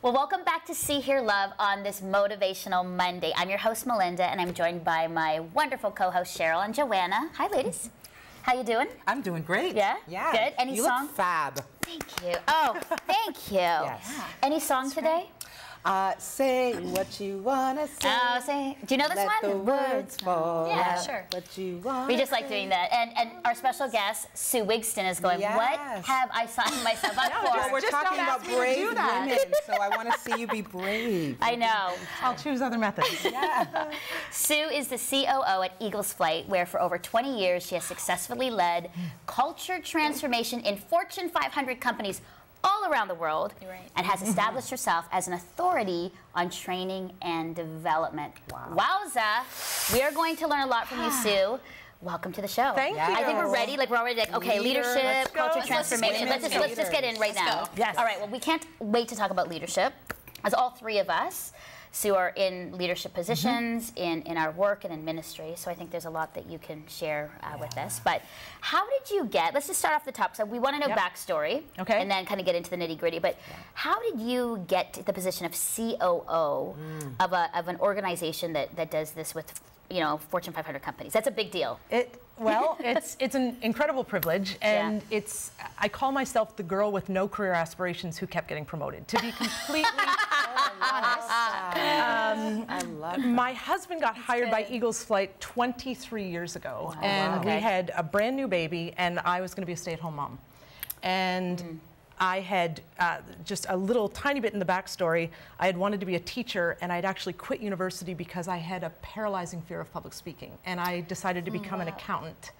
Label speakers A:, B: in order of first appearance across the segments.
A: Well, welcome back to See, Hear, Love on this Motivational Monday. I'm your host, Melinda, and I'm joined by my wonderful co-host, Cheryl and Joanna. Hi, ladies. How you doing?
B: I'm doing great.
A: Yeah?
B: Yeah.
A: Good. Any
B: you
A: song?
B: Look fab.
A: Thank you. Oh, thank you.
B: Yes.
A: Yeah. Any song today?
B: Say what you wanna say.
A: Oh, say. Do you know this
B: Let
A: one?
B: the words fall.
A: Yeah,
C: sure.
B: What you want.
A: We just like doing that. And our special guest, Sue Wigston, is going,
B: Yes.
A: what have I signed myself up for?
B: Well, we're
C: Just
B: talking
C: don't
B: about
C: ask me to
B: brave
C: do that.
B: women, so I want to see you be brave.
A: I know.
C: I'll choose other methods.
B: Yeah.
A: Sue is the COO at Eagles Flight, where for over 20 years she has successfully led culture transformation in Fortune 500 companies all around the world, and has established herself as an authority on training and development. Wow. Wowza! We are going to learn a lot from you, Sue. Welcome to the show.
C: Thank you.
A: I think we're ready. Like, we're already like, okay, leadership, culture transformation. Let's just get in right now.
C: Yes.
A: All right. Well, we can't wait to talk about leadership, as all three of us, Sue, are in leadership positions in our work and in ministry. So I think there's a lot that you can share with us. But how did you get? Let's just start off the top. So we want to know backstory,
C: Okay.
A: and then kind of get into the nitty gritty. But how did you get to the position of COO of an organization that does this with, you know, Fortune 500 companies? That's a big deal.
C: It's an incredible privilege, and I call myself the girl with no career aspirations who kept getting promoted. To be completely honest,
B: I love that.
C: my husband got hired by Eagles Flight 23 years ago, and we had a brand new baby, and I was going to be a stay-at-home mom, and I had just a little tiny bit in the backstory. I had wanted to be a teacher, and I'd actually quit university because I had a paralyzing fear of public speaking, and I decided to become an accountant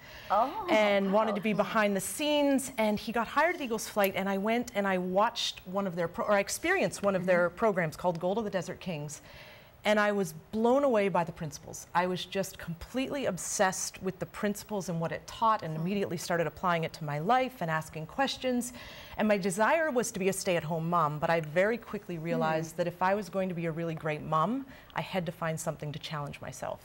C: and wanted to be behind the scenes. And he got hired at Eagles Flight, and I went and I watched one of their, I experienced one of their programs called Gold of the Desert Kings. And I was blown away by the principles. I was just completely obsessed with the principles and what it taught, and immediately started applying it to my life and asking questions. And my desire was to be a stay-at-home mom, but I very quickly realized that if I was going to be a really great mom, I had to find something to challenge myself.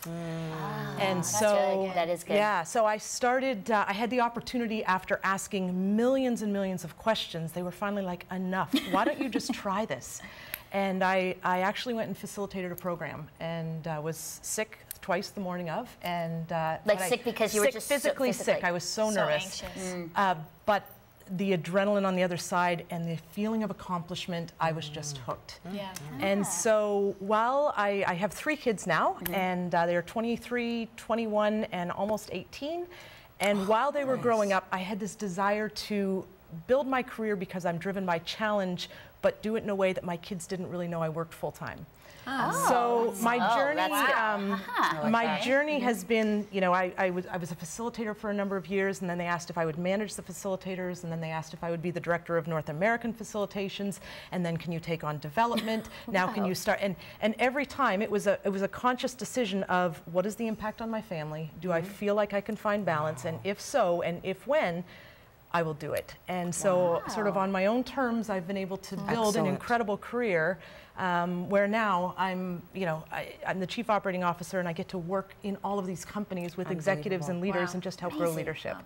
C: And so,
A: really good. That is good.
C: Yeah, so I started, I had the opportunity after asking millions and millions of questions. They were finally like, enough, why don't you just try this? And I actually went and facilitated a program, and was sick twice the morning of, and
A: Like sick because you were just
C: physically sick. I was so nervous.
D: Anxious.
C: But the adrenaline on the other side and the feeling of accomplishment, I was just hooked.
D: Yeah.
C: And so while I have 3 kids now, and they're 23, 21, and almost 18, and while they were growing up, I had this desire to build my career because I'm driven by challenge, but do it in a way that my kids didn't really know I worked full time. So my journey, has been, you know, I was a facilitator for a number of years, and then they asked if I would manage the facilitators, and then they asked if I would be the director of North American facilitations, and then can you take on development? Now can you start? And every time it was a conscious decision of, what is the impact on my family? Do I feel like I can find balance? And if so, and if when, I will do it. And so sort of on my own terms, I've been able to build an incredible career where now I'm the chief operating officer, and I get to work in all of these companies with executives and leaders and just help grow leadership.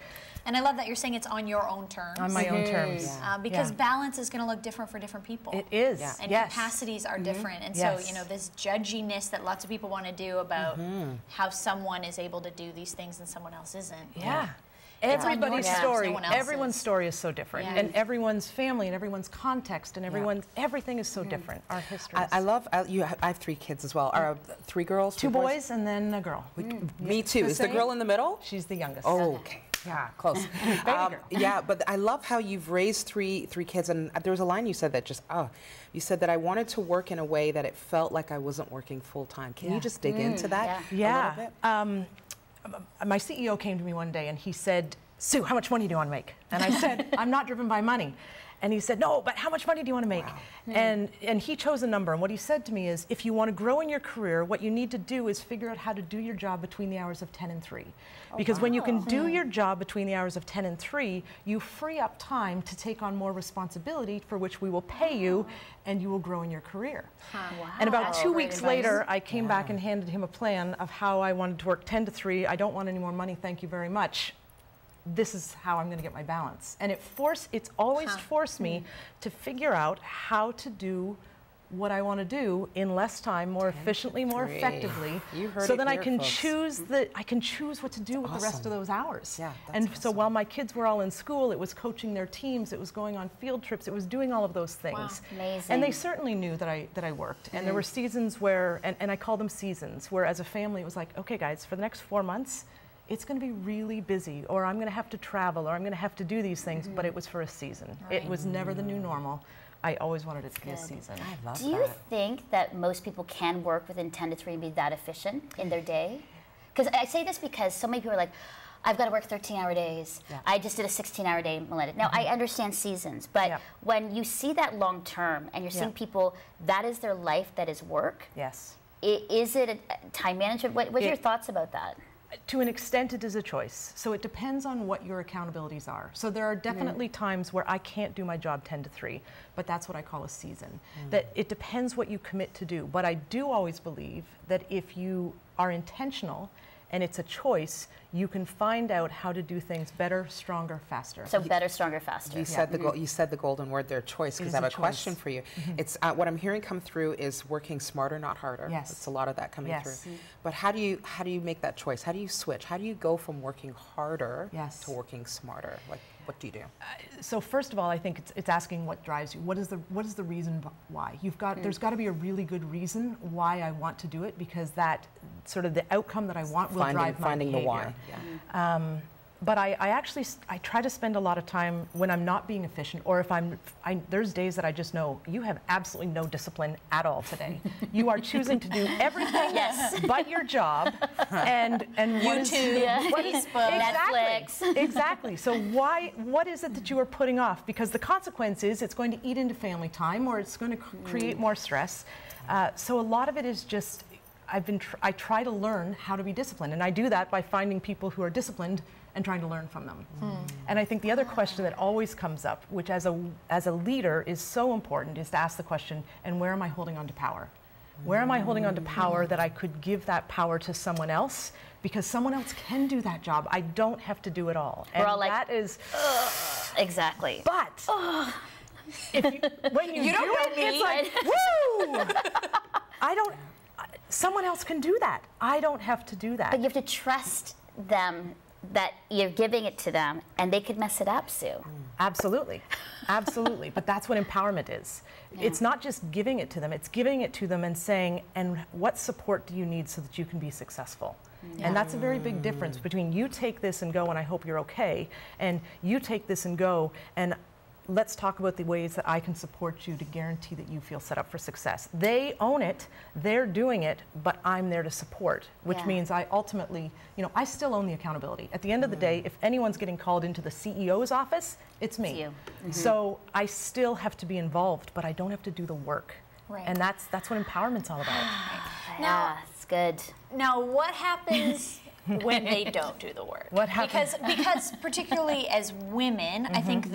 D: And I love that you're saying it's on your own terms.
C: On my own terms.
D: Because balance is going to look different for different people.
C: It is.
D: And capacities are different. And so, you know, this judginess that lots of people want to do about how someone is able to do these things and someone else isn't.
C: Everybody's story,
D: no one else's.
C: Everyone's story is so different, and everyone's family and everyone's context and everything is so different. Our history.
B: I love you. I have 3 kids as well. Are 3 girls?
C: 2 boys and then a girl.
B: Me too. Is the girl in the middle?
C: She's the youngest.
B: Oh, okay. Yeah, close. Yeah, but I love how you've raised three kids, and there was a line you said that just you said that I wanted to work in a way that it felt like I wasn't working full time. Can you just dig into that a little bit?
C: My CEO came to me one day and he said, "Sue, how much money do you want to make?" And I said, "I'm not driven by money." And he said, "No, but how much money do you want to make?" And he chose a number. And what he said to me is, if you want to grow in your career, what you need to do is figure out how to do your job between the hours of 10 and 3. Because when you can do your job between the hours of 10 and 3, you free up time to take on more responsibility, for which we will pay you, and you will grow in your career. And about 2 weeks later, I came back and handed him a plan of how I wanted to work 10 to 3. I don't want any more money, thank you very much. This is how I'm going to get my balance. And it's always forced me to figure out how to do what I want to do in less time, more efficiently, more effectively. So then I can choose what to do with the rest of those hours.
B: Yeah,
C: and so while my kids were all in school, it was coaching their teams, it was going on field trips, it was doing all of those things.
A: Wow, amazing.
C: And they certainly knew that I worked. And there were seasons where, and I call them seasons, where as a family it was like, okay guys, for the next 4 months, it's going to be really busy, or I'm going to have to travel, or I'm going to have to do these things, but it was for a season. Right. It was never the new normal. I always wanted it to be a season.
B: I love
A: Do you think that most people can work within 10 to 3 and be that efficient in their day? Because I say this because so many people are like, I've got to work 13-hour days. Yeah. I just did a 16-hour day, Melinda. Now, I understand seasons, but when you see that long term and you're seeing people, that is their life, that is work.
C: Yes.
A: Is it a time management? What are your thoughts about that?
C: To an extent, it is a choice. So it depends on what your accountabilities are. So there are definitely times where I can't do my job 10 to 3, but that's what I call a season. That it depends what you commit to do. But I do always believe that if you are intentional and it's a choice, you can find out how to do things better, stronger, faster.
A: So better, stronger, faster.
B: You said the golden word there, choice, because I have a question for you. It's what I'm hearing come through is working smarter, not harder.
C: Yes.
B: It's a lot of that coming through. But how do you make that choice? How do you switch? How do you go from working harder to working smarter? Like, what do you do?
C: So first of all, I think it's asking what drives you. What is the reason why? There's got to be a really good reason why I want to do it, because that sort of the outcome that I want will drive my behavior.
B: Finding the why. Yeah.
C: But I try to spend a lot of time when I'm not being efficient, or if there's days that I just know you have absolutely no discipline at all today. You are choosing to do everything but your job, and
D: YouTube, Facebook,
A: Netflix.
C: Exactly. So what is it that you are putting off? Because the consequence is it's going to eat into family time, or it's going to create more stress. So a lot of it is just I try to learn how to be disciplined, and I do that by finding people who are disciplined and trying to learn from them. And I think the other question that always comes up, which as a leader is so important, is to ask the question, and where am I holding on to power? Where am I holding on to power that I could give that power to someone else? Because someone else can do that job. I don't have to do it all.
A: We're
C: and
A: all like,
C: that is
A: exactly.
C: But when you do it, it's like, woo! Someone else can do that. I don't have to do that.
A: But you have to trust them that you're giving it to them, and they could mess it up, Sue.
C: Absolutely. Absolutely. But that's what empowerment is. Yeah. It's not just giving it to them, it's giving it to them and saying, and what support do you need so that you can be successful? Yeah. And that's a very big difference between you take this and go and I hope you're okay, and you take this and go and let's talk about the ways that I can support you to guarantee that you feel set up for success. They own it, they're doing it, but I'm there to support, which means I ultimately, I still own the accountability. At the end of the day, if anyone's getting called into the CEO's office, it's me.
A: It's you.
C: So I still have to be involved, but I don't have to do the work.
D: Right.
C: And that's what empowerment's all about.
A: Yeah, it's good.
D: Now, what happens when they don't do the work?
C: What happens?
D: Because particularly as women, I think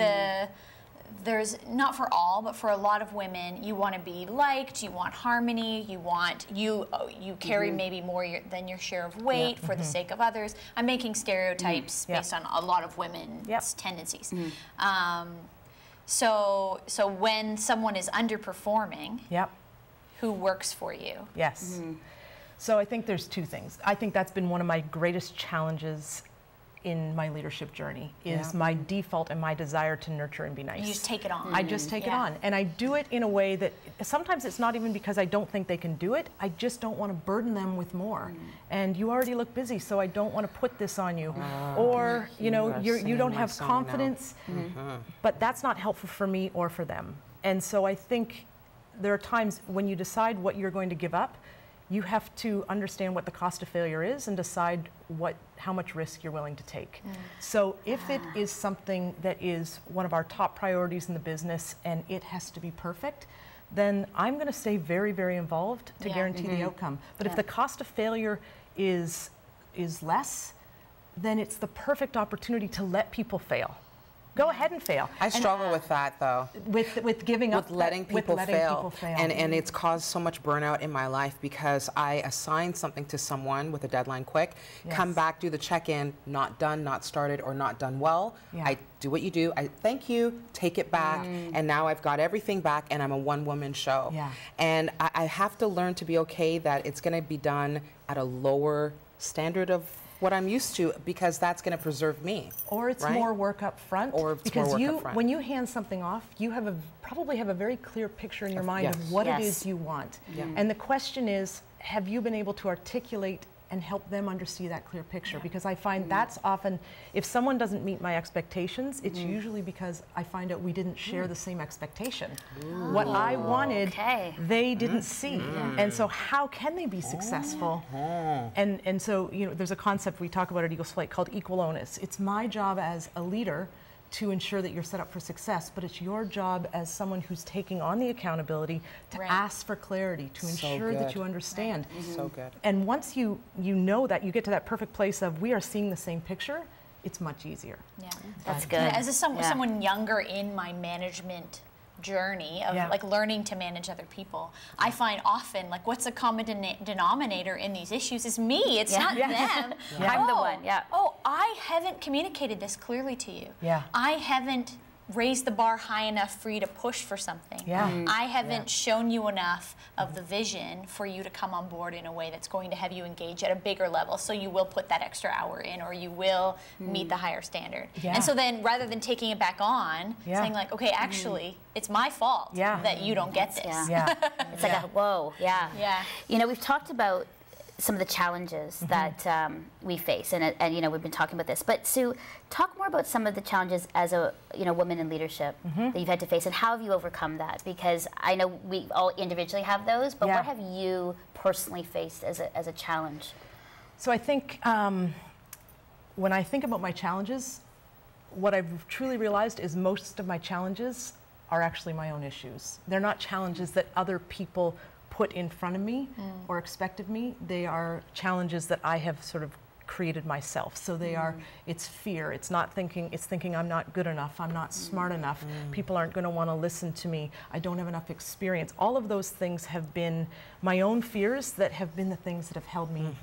D: there's, not for all, but for a lot of women, you want to be liked, you want harmony, you carry maybe more than your share of weight for the sake of others. I'm making stereotypes based on a lot of women's tendencies. So when someone is underperforming, who works for you?
C: Yes. So I think there's two things. I think that's been one of my greatest challenges in my leadership journey, is my default and my desire to nurture and be nice.
D: You just take it on.
C: I just take it on. And I do it in a way that sometimes it's not even because I don't think they can do it, I just don't want to burden them with more. And you already look busy, so I don't want to put this on you. Or, you don't have confidence, but that's not helpful for me or for them. And so I think there are times when you decide what you're going to give up, you have to understand what the cost of failure is and decide how much risk you're willing to take. So if it is something that is one of our top priorities in the business and it has to be perfect, then I'm going to stay very, very involved to guarantee the outcome. But if the cost of failure is less, then it's the perfect opportunity to let people fail. Go ahead and fail.
B: I struggle with that, though.
C: With giving up.
B: With letting people fail. And it's caused so much burnout in my life because I assign something to someone with a deadline quick, come back, do the check-in, not done, not started, or not done well. I do what you do. I thank you, take it back, and now I've got everything back, and I'm a one-woman show. And I have to learn to be okay that it's going to be done at a lower standard of what I'm used to, because that's going to preserve me.
C: Or it's more work up front.
B: Or it's more work up front.
C: When you hand something off, you have probably have a very clear picture in your mind of what it is you want. And the question is, have you been able to articulate and help them understand that clear picture? Because I find that's often, if someone doesn't meet my expectations, it's usually because I find out we didn't share the same expectation. What I wanted, they didn't see. And so how can they be successful? And so, you know, there's a concept we talk about at Eagles Flight called equal onus. It's my job as a leader to ensure that you're set up for success, but it's your job as someone who's taking on the accountability to ask for clarity, to ensure that you understand.
B: So good.
C: And once you know that, you get to that perfect place of we are seeing the same picture, it's much easier.
A: That's good.
D: As someone younger in my management journey of like learning to manage other people, I find often like what's the common denominator in these issues is me. It's not them.
A: I'm the one.
D: Oh, I haven't communicated this clearly to you. I haven't raised the bar high enough for you to push for something. I haven't shown you enough of the vision for you to come on board in a way that's going to have you engage at a bigger level, so you will put that extra hour in, or you will meet the higher standard. And so then rather than taking it back on, saying like, okay, actually, it's my fault that you don't get this.
A: It's like a whoa, You know, we've talked about some of the challenges that we face, and you know, we've been talking about this. But Sue, talk more about some of the challenges as a woman in leadership that you've had to face, and how have you overcome that? Because I know we all individually have those, but what have you personally faced as a challenge?
C: So I think when I think about my challenges, what I've truly realized is most of my challenges are actually my own issues. They're not challenges that other people put in front of me or expect of me. They are challenges that I have sort of created myself. So they are, it's fear, it's thinking I'm not good enough, I'm not smart enough, people aren't going to want to listen to me, I don't have enough experience. All of those things have been my own fears that have been the things that have held me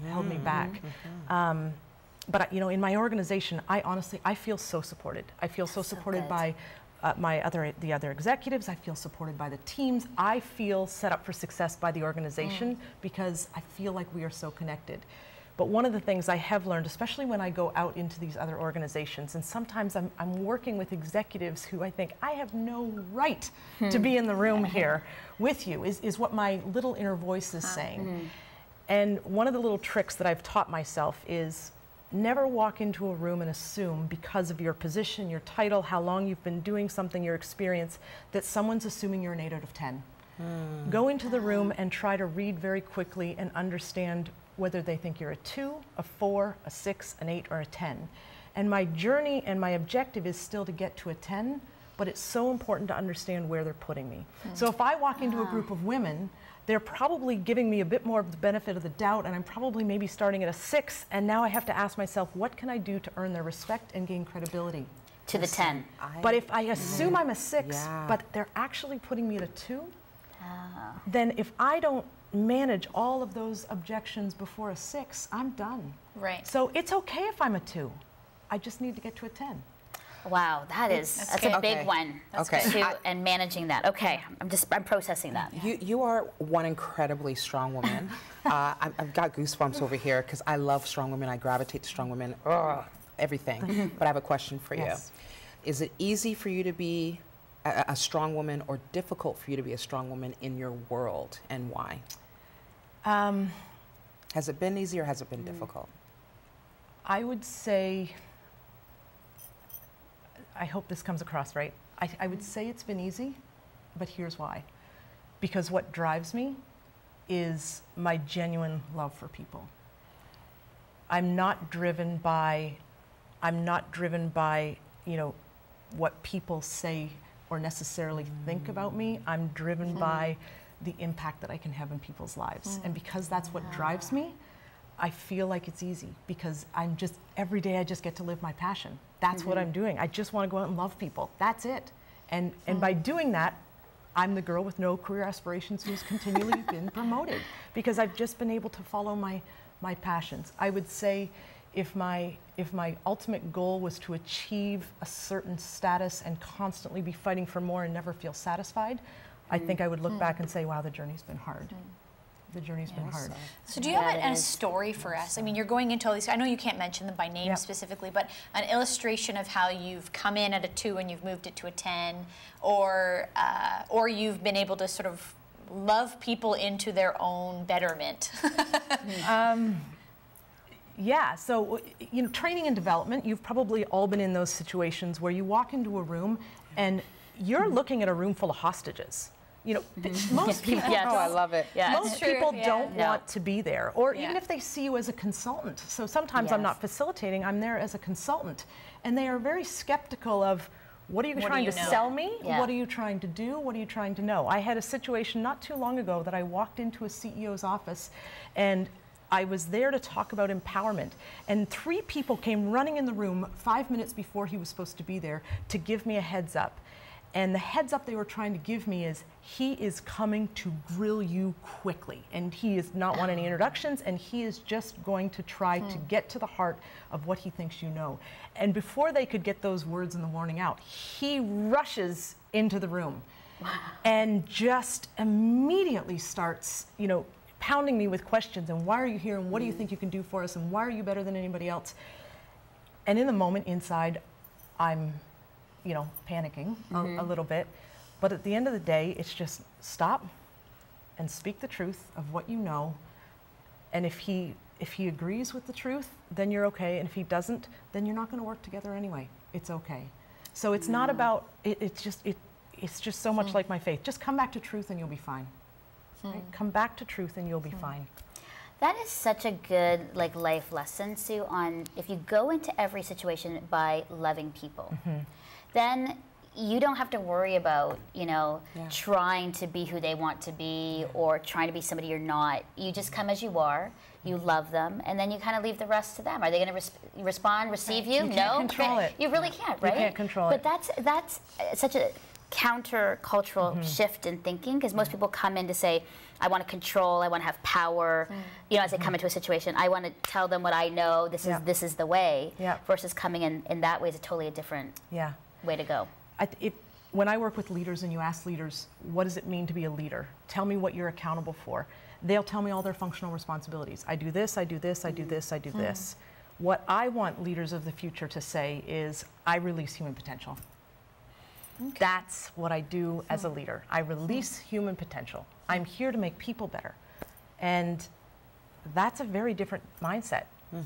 C: back. But you know, in my organization, I feel so supported. I feel so supported by the other executives. I feel supported by the teams. I feel set up for success by the organization because I feel like we are so connected. But one of the things I have learned, especially when I go out into these other organizations, and sometimes I'm working with executives who I think I have no right to be in the room here with you, is what my little inner voice is saying. And one of the little tricks that I've taught myself is never walk into a room and assume, because of your position, your title, how long you've been doing something, your experience, that someone's assuming you're an 8 out of 10. Go into the room and try to read very quickly and understand whether they think you're a 2, a 4, a 6, an 8, or a 10. And my journey and my objective is still to get to a 10, but it's so important to understand where they're putting me. So if I walk into a group of women, they're probably giving me a bit more of the benefit of the doubt, and I'm probably maybe starting at a 6, and now I have to ask myself, what can I do to earn their respect and gain credibility?
A: To the 10.
C: But if I assume I'm a 6, but they're actually putting me at a 2, then if I don't manage all of those objections before a 6, I'm done. So it's okay if I'm a 2. I just need to get to a 10.
A: Wow, that's a big one. And managing that. Okay, I'm processing that.
B: You are one incredibly strong woman. I've got goosebumps over here because I love strong women. I gravitate to strong women. Everything. But I have a question for you. Is it easy for you to be a strong woman, or difficult for you to be a strong woman in your world, and why? Has it been easy or has it been difficult?
C: I would say, I hope this comes across right. I would say it's been easy, but here's why. Because what drives me is my genuine love for people. I'm not driven by, you know, what people say or necessarily think about me. I'm driven by the impact that I can have in people's lives. And because that's what drives me, I feel like it's easy because every day I just get to live my passion. That's what I'm doing. I just want to go out and love people. That's it. And by doing that, I'm the girl with no career aspirations who's continually been promoted because I've just been able to follow my passions. I would say if my ultimate goal was to achieve a certain status and constantly be fighting for more and never feel satisfied, I think I would look back and say, wow, the journey's been hard. The journey's been hard.
D: So do you have a story for us? I mean, you're going into all these, I know you can't mention them by name specifically, but an illustration of how you've come in at a 2 and you've moved it to a 10, or you've been able to sort of love people into their own betterment.
C: Yeah, so training and development, you've probably all been in those situations where you walk into a room and you're looking at a room full of hostages. Most people
B: I love it.
C: Most people don't want to be there, or even if they see you as a consultant. So sometimes I'm not facilitating, I'm there as a consultant. And they are very skeptical of, what are you trying to sell me? What are you trying to do? What are you trying to know? I had a situation not too long ago that I walked into a CEO's office and I was there to talk about empowerment. And 3 people came running in the room 5 minutes before he was supposed to be there to give me a heads up. And the heads up they were trying to give me is, he is coming to grill you quickly. And he does not want any introductions, and he is just going to try to get to the heart of what he thinks you know. And before they could get those words in the warning out, he rushes into the room and just immediately starts, pounding me with questions, and why are you here, and what do you think you can do for us, and why are you better than anybody else? And in the moment inside, I'm panicking a little bit. But at the end of the day, it's just stop and speak the truth of what you know. And if he agrees with the truth, then you're okay. And if he doesn't, then you're not going to work together anyway. It's okay. So it's not about, it's just so much like my faith. Just come back to truth and you'll be fine. Right? Come back to truth and you'll be fine.
A: That is such a good life lesson, Sue, on if you go into every situation by loving people, then you don't have to worry about, trying to be who they want to be or trying to be somebody you're not. You just come as you are, you love them, and then you kind of leave the rest to them. Are they going to respond, receive you?
C: You can't control it.
A: You really can't, right?
C: You can't control it.
A: But that's such a counter-cultural shift in thinking, because most people come in to say, I want to control, I want to have power, as they come into a situation. I want to tell them what I know, this is the way, versus coming in that way is totally a different way to go.
C: When I work with leaders and you ask leaders, what does it mean to be a leader? Tell me what you're accountable for. They'll tell me all their functional responsibilities. I do this, I do this, I do this, I do this. What I want leaders of the future to say is, I release human potential. Okay. That's what I do as a leader. I release human potential. I'm here to make people better. And that's a very different mindset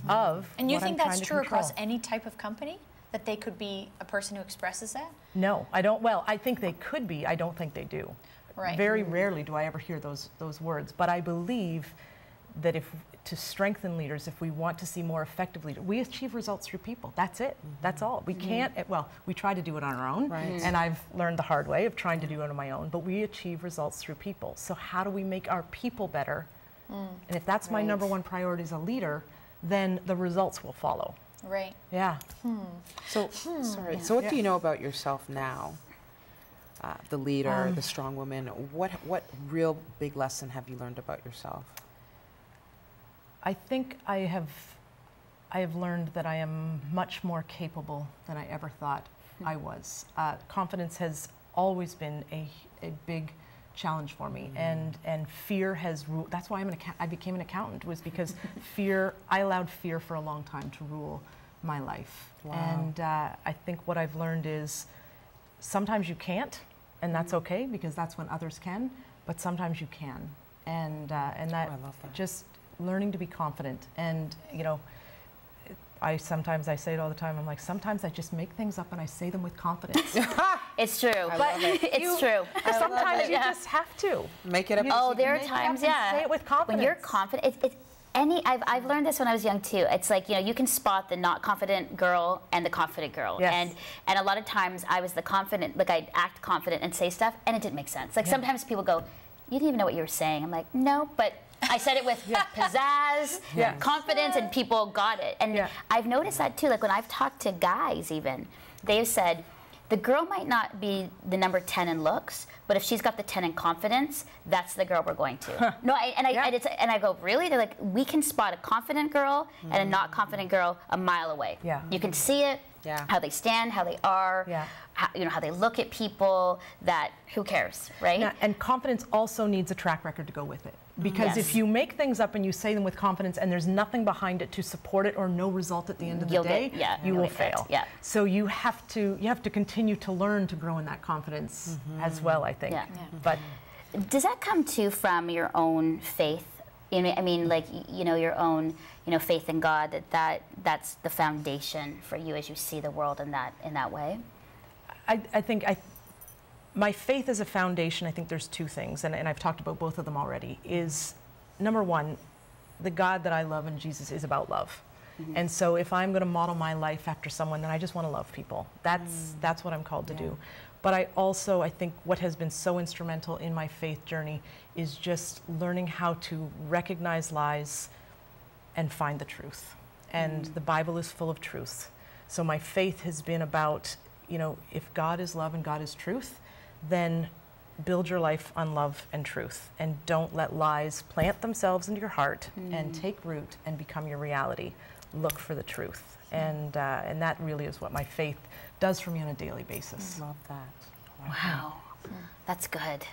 C: of
D: And you
C: what
D: think
C: I'm
D: that's
C: trying to
D: true
C: control.
D: across any type of company? That they could be a person who expresses that?
C: No, I don't. Well, I think they could be. I don't think they do.
D: Right.
C: Very rarely do I ever hear those words. But I believe that to strengthen leaders, if we want to see more effective leaders, we achieve results through people. That's it. That's all. We can't, well, we try to do it on our own. Right. And I've learned the hard way of trying to do it on my own. But we achieve results through people. So how do we make our people better? And if that's my number one priority as a leader, then the results will follow.
D: Right.
C: Yeah.
B: So, sorry. So what do you know about yourself now? The leader, the strong woman. What real big lesson have you learned about yourself?
C: I think I have learned that I am much more capable than I ever thought I was. Confidence has always been a big challenge for me, and fear has ruled. That's why I became an accountant, was because I allowed fear for a long time to rule my life. Wow. And I think what I've learned is sometimes you can't, and that's okay, because that's when others can, but sometimes you can. And that,
B: I love that.
C: Just learning to be confident. And I say it all the time, I'm like, sometimes I just make things up and I say them with confidence.
A: It's true. It's true.
C: Sometimes you just have to.
B: Make it up.
A: Oh, there are times,
C: say it with confidence.
A: When you're confident, I've learned this when I was young too. It's like, you can spot the not confident girl and the confident girl.
C: Yes.
A: And a lot of times I was the confident, I'd act confident and say stuff and it didn't make sense. Sometimes people go, you didn't even know what you were saying. I'm like, no, but I said it with pizzazz, confidence, and people got it. And I've noticed that too. Like when I've talked to guys even, they've said, the girl might not be the number 10 in looks, but if she's got the 10 in confidence, that's the girl we're going to. No, and I go, really? They're like, we can spot a confident girl and a not confident girl a mile away. You can see it, how they stand, how they are, how, how they look at people, that who cares, right?
C: Yeah, and confidence also needs a track record to go with it. Because if you make things up and you say them with confidence and there's nothing behind it to support it or no result at the end of the day, you will fail. So you have to continue to learn to grow in that confidence as well, I think. But
A: does that come too from your own faith? I mean, like, your own, faith in God, that's the foundation for you as you see the world in that way?
C: I think my faith as a foundation, I think there's two things, and I've talked about both of them already, is number one, the God that I love and Jesus is about love. And so if I'm going to model my life after someone, then I just want to love people. That's what I'm called to do. But I think what has been so instrumental in my faith journey is just learning how to recognize lies and find the truth. And the Bible is full of truth. So my faith has been about, if God is love and God is truth, then build your life on love and truth, and don't let lies plant themselves into your heart and take root and become your reality. Look for the truth, and that really is what my faith does for me on a daily basis.
B: Love that.
A: Wow. That's good.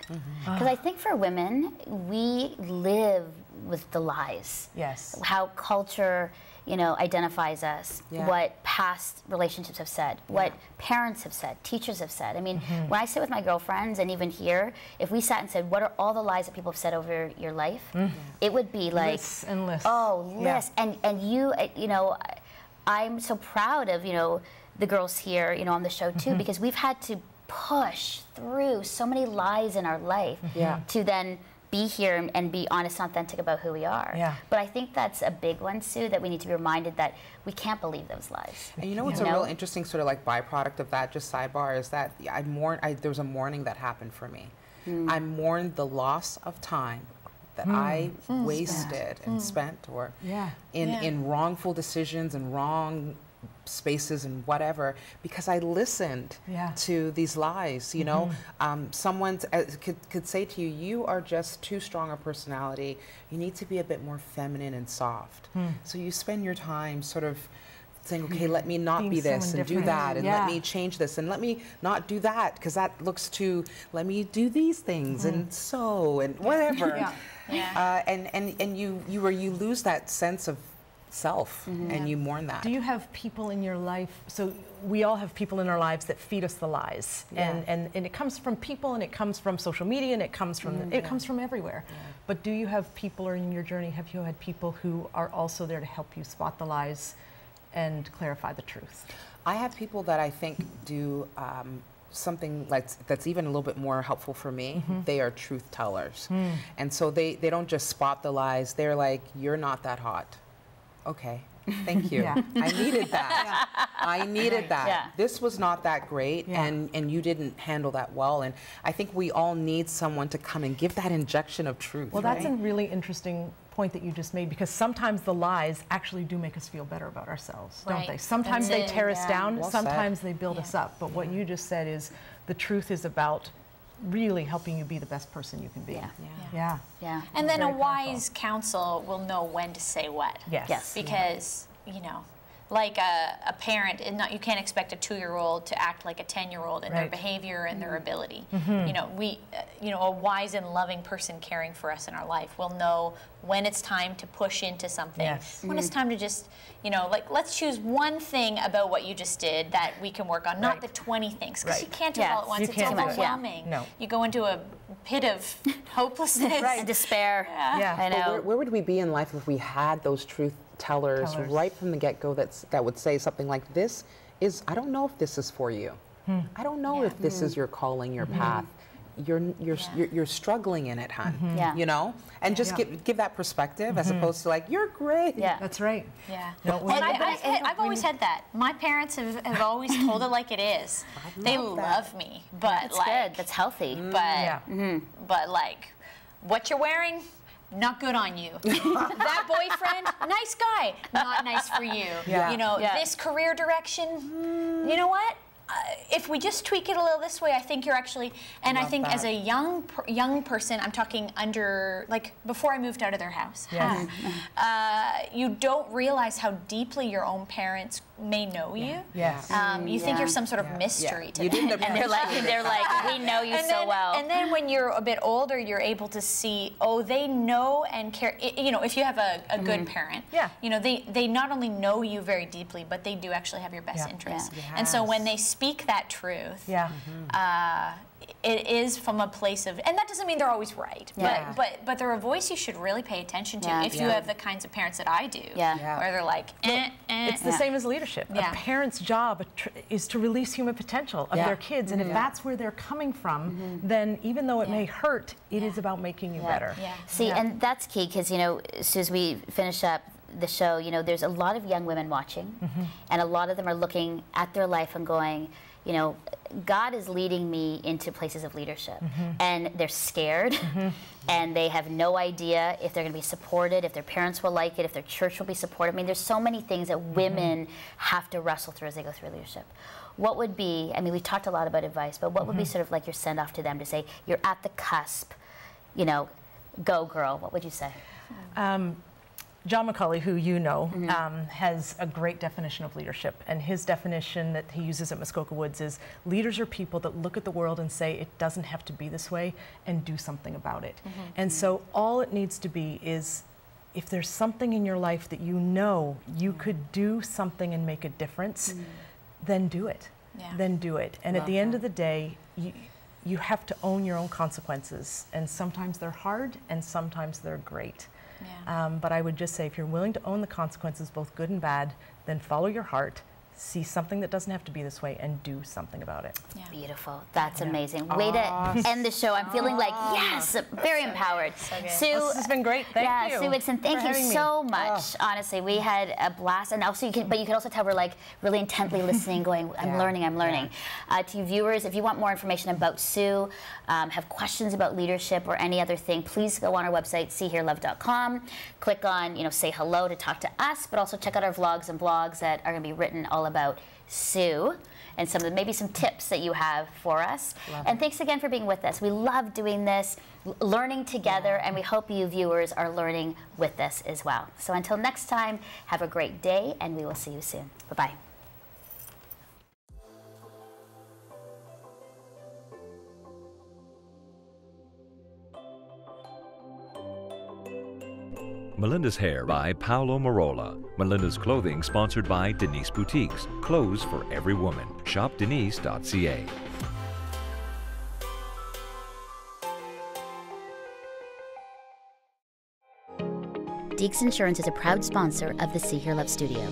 A: Because I think for women, we live with the lies.
C: Yes.
A: How culture, identifies us, what past relationships have said, what parents have said, teachers have said. I mean, when I sit with my girlfriends, and even here, if we sat and said, what are all the lies that people have said over your life? It would be like,
C: lists and lists.
A: Oh, lists. And you, I'm so proud of, the girls here, on the show too, because we've had to push through so many lies in our life to then be here and be honest and authentic about who we are. But I think that's a big one, Sue, that we need to be reminded that we can't believe those lies.
B: And what's a real interesting sort of like byproduct of that, just sidebar, is that there was a mourning that happened for me. I mourned the loss of time that I wasted and spent in wrongful decisions and wrong spaces and whatever, because I listened to these lies. Someone could say to you, you are just too strong a personality, you need to be a bit more feminine and soft. So you spend your time sort of saying, okay, let me not be this and do that, and let me change this, and let me not do that because that looks too, let me do these things and so and whatever. And you lose that sense of self, and you mourn that.
C: Do you have people in your life? So we all have people in our lives that feed us the lies, and it comes from people, and it comes from social media, and it comes from it comes from everywhere. But do you have people, or in your journey, have you had people who are also there to help you spot the lies and clarify the truth?
B: I have people that I think do something that's even a little bit more helpful for me. They are truth tellers, and so they don't just spot the lies. They're like, you're not that hot. Okay, thank you. I needed that. I needed that. This was not that great, and you didn't handle that well. And I think we all need someone to come and give that injection of truth.
C: Well, that's a really interesting point that you just made, because sometimes the lies actually do make us feel better about ourselves, don't they? Sometimes they tear us down, sometimes they build us up. But what you just said is the truth is about really helping you be the best person you can be.
D: And then a wise counsel will know when to say what.
C: Yes.
D: Because, like a parent, you can't expect a 2-year-old to act like a 10-year-old in their behavior and their ability. A wise and loving person caring for us in our life will know when it's time to push into something, when it's time to just, let's choose one thing about what you just did that we can work on, not the 20 things, because you can't do it all at once. It's overwhelming. You go into a pit of hopelessness.
A: And despair. I know.
B: Where would we be in life if we had those truth tellers right from the get-go that would say something like, this is, I don't know if this is for you. I don't know if this is your calling, your path. You're struggling in it, hon. And just give that perspective as opposed to like, you're great.
C: That's right.
D: I've always had that. My parents have always told it like it is. They love me, but
A: that's good. That's healthy.
D: But like, what you're wearing, not good on you. That boyfriend, nice guy, not nice for you. You know, this career direction, you know what? If we just tweak it a little this way, I think you're actually, and I think as a young person, I'm talking under, like, before I moved out of their house, you don't realize how deeply your own parents may know you. You think you're some sort of mystery to them.
A: And they're like, we know you so well.
D: And then when you're a bit older, you're able to see, oh, they know and care. You know, if you have a good parent, you know, they not only know you very deeply, but they do actually have your best interests. And so when they speak that truth, it is from a place of, and that doesn't mean they're always right, but they're a voice you should really pay attention to if you have the kinds of parents that I do, where they're like,
C: It's the same as leadership. A parent's job is to release human potential of their kids, and if that's where they're coming from, then even though it may hurt, it is about making you better.
A: See, and that's key, because, you know, as we finish up the show, you know, there's a lot of young women watching, and a lot of them are looking at their life and going, you know, God is leading me into places of leadership, and they're scared, and they have no idea if they're going to be supported, if their parents will like it, if their church will be supportive. I mean, there's so many things that women have to wrestle through as they go through leadership. What would be, I mean, we talked a lot about advice, but what would be sort of like your send-off to them to say, you're at the cusp, you know, go girl, what would you say?
C: John McCauley, who you know, has a great definition of leadership, and his definition that he uses at Muskoka Woods is leaders are people that look at the world and say it doesn't have to be this way and do something about it. And so all it needs to be is, if there's something in your life that you know you could do something and make a difference, then do it. Then do it. And at the end of the day, you have to own your own consequences, and sometimes they're hard and sometimes they're great. But I would just say, if you're willing to own the consequences, both good and bad, then follow your heart, see something that doesn't have to be this way, and do something about it.
A: Beautiful. That's amazing. Way to end the show. I'm feeling like, yes, very empowered. Sue,
C: this has been great. Thank you.
A: Sue Wigston, thank you so much. Honestly, we had a blast, and also but you can also tell we're like really intently listening, going, I'm learning, I'm learning. To you viewers, if you want more information about Sue, have questions about leadership or any other thing, please go on our website, seehearelove.com. Click on, you know, say hello to talk to us, but also check out our vlogs and blogs that are going to be written all about Sue and maybe some tips that you have for us. And thanks again for being with us. We love doing this, learning together, and we hope you viewers are learning with us as well. So until next time, have a great day, and we will see you soon. Bye-bye.
E: Melinda's Hair by Paolo Marola. Melinda's Clothing sponsored by Denise Boutiques. Clothes for every woman. ShopDenise.ca.
A: Deeks Insurance is a proud sponsor of the See Hear Love Studio.